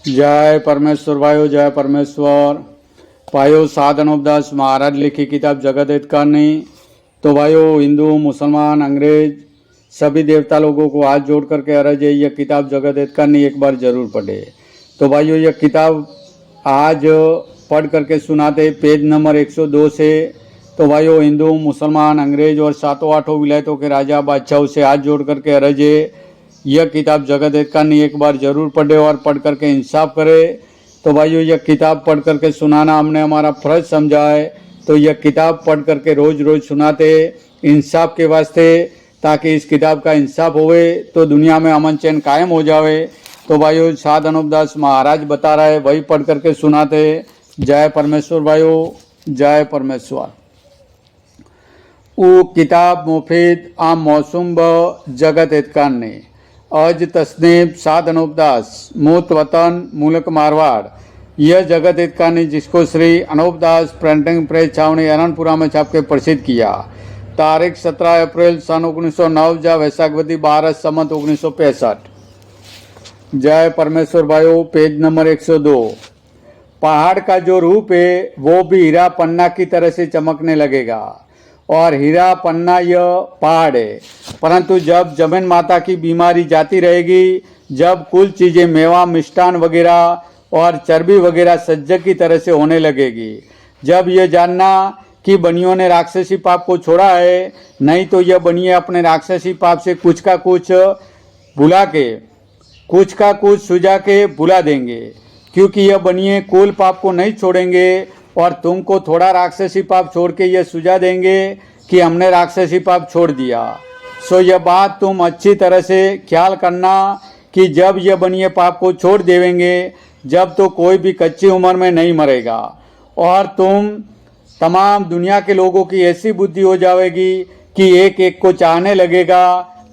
जय परमेश्वर भाइयों, जय परमेश्वर भाइयों। साधनोपदास महाराज लिखी किताब जगत हित करनी। तो भाइयों, हिंदू, मुसलमान, अंग्रेज सभी देवता लोगों को हाथ जोड़ करके अर्ज है, यह किताब जगत हित करनी एक बार जरूर पढ़े। तो भाइयों, यह किताब आज पढ़ करके सुनाते पेज नंबर 102 से। तो भाइयों, हिंदू, मुसलमान, अंग्रेज और सातों आठों विलायतों के राजा बादशाहों से हाथ जोड़ करके अर्ज है, यह किताब जगत हित करनी एक बार जरूर पढ़े और पढ़ करके इंसाफ करे। तो भाइयों, यह किताब पढ़ करके सुनाना हमने हमारा फर्ज समझा है। तो यह किताब पढ़ करके रोज रोज सुनाते इंसाफ के वास्ते, ताकि इस किताब का इंसाफ होवे तो दुनिया में अमन चैन कायम हो जावे। तो भाइयों, साधनोपदास महाराज बता रहे, वही पढ़ करके सुनाते। जय परमेश्वर भाइयों, जय परमेश्वर। वो किताब मुफीद आम मौसूम ब जगत हित करनी। अज तस्नीब साधनोपदास, मूत वतन मुल्क मारवाड़। यह जगत हित कहानी जिसको श्री अनूपदास प्रिंटिंग प्रेस छावनी अनंतपुरा में छाप के प्रसिद्ध किया। तारीख 17 अप्रैल सन 1909 जा वैशाखवती 12 संवत 1965। जय परमेश्वर भाइयों, पेज नंबर 102। पहाड़ का जो रूप है वो भी हीरा पन्ना की तरह से चमकने लगेगा। और हीरा पन्ना यह पहाड़ है, परंतु जब जमीन माता की बीमारी जाती रहेगी, जब कुल चीज़ें मेवा, मिष्टान वगैरह और चर्बी वगैरह सज्ज की तरह से होने लगेगी, जब यह जानना कि बनियों ने राक्षसी पाप को छोड़ा है, नहीं तो यह बनिए अपने राक्षसी पाप से कुछ का कुछ भुला के, कुछ का कुछ सुझा के भुला देंगे। क्योंकि यह बनिए कुल पाप को नहीं छोड़ेंगे और तुमको थोड़ा राक्षसी पाप छोड़ के यह सुझा देंगे कि हमने राक्षसी पाप छोड़ दिया। सो यह बात तुम अच्छी तरह से ख्याल करना कि जब यह बनिए पाप को छोड़ देवेंगे, जब तो कोई भी कच्ची उम्र में नहीं मरेगा और तुम तमाम दुनिया के लोगों की ऐसी बुद्धि हो जाएगी कि एक एक को चाहने लगेगा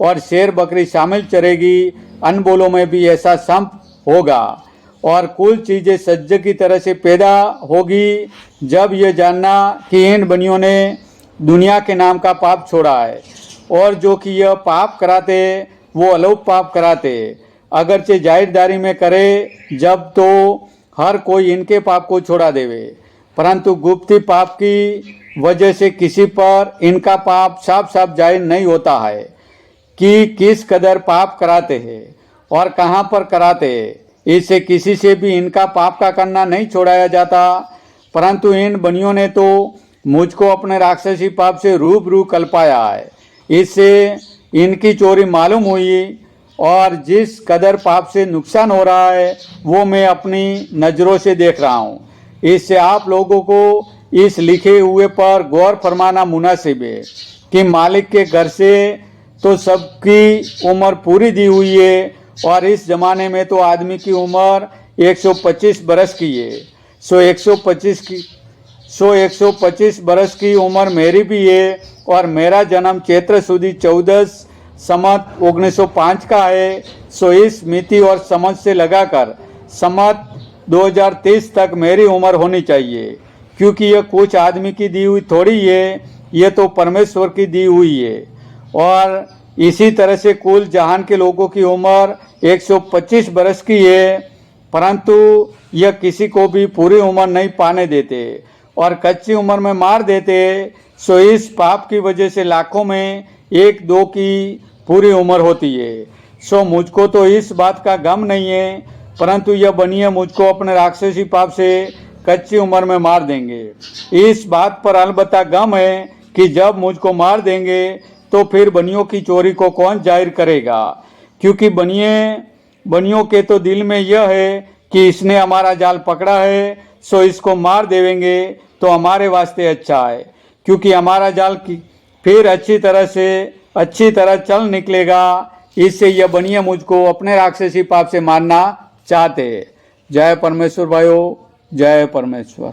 और शेर बकरी शामिल चरेगी। अनबोलों में भी ऐसा संप होगा और कुल चीज़ें सज्ज की तरह से पैदा होगी, जब यह जानना कि इन बनियों ने दुनिया के नाम का पाप छोड़ा है और जो कि यह पाप कराते वो अलोप पाप कराते, अगरचे जाहिरदारी में करे, जब तो हर कोई इनके पाप को छोड़ा देवे, परंतु गुप्ती पाप की वजह से किसी पर इनका पाप साफ साफ जाहिर नहीं होता है कि किस कदर पाप कराते हैं और कहाँ पर कराते हैं। इससे किसी से भी इनका पाप का करना नहीं छोड़ाया जाता, परंतु इन बनियों ने तो मुझको अपने राक्षसी पाप से रूबरू कल्पाया है। इससे इनकी चोरी मालूम हुई और जिस कदर पाप से नुकसान हो रहा है वो मैं अपनी नज़रों से देख रहा हूँ। इससे आप लोगों को इस लिखे हुए पर गौर फरमाना मुनासिब है कि मालिक के घर से तो सबकी उम्र पूरी दी हुई है और इस जमाने में तो आदमी की उम्र 125 बरस की है। सो 125 बरस की उम्र मेरी भी है और मेरा जन्म चैत्र सुदी 14 संवत 1905 का है। सो इस मिति और समझ से लगाकर संवत 2030 तक मेरी उम्र होनी चाहिए, क्योंकि यह कुछ आदमी की दी हुई थोड़ी है, यह तो परमेश्वर की दी हुई है। और इसी तरह से कुल जहान के लोगों की उम्र 125 बरस की है, परंतु यह किसी को भी पूरी उम्र नहीं पाने देते और कच्ची उम्र में मार देते। सो इस पाप की वजह से लाखों में एक दो की पूरी उम्र होती है। सो मुझको तो इस बात का गम नहीं है, परंतु यह बनिए मुझको अपने राक्षसी पाप से कच्ची उम्र में मार देंगे। इस बात पर अलबत्ता गम है कि जब मुझको मार देंगे तो फिर बनियों की चोरी को कौन जाहिर करेगा, क्योंकि बनियों के तो दिल में यह है कि इसने हमारा जाल पकड़ा है, सो इसको मार देवेंगे तो हमारे वास्ते अच्छा है, क्योंकि हमारा जाल फिर अच्छी तरह चल निकलेगा। इससे यह बनिए मुझको अपने राक्षसी पाप से मारना चाहते हैं। जय परमेश्वर भाइयों, जय परमेश्वर।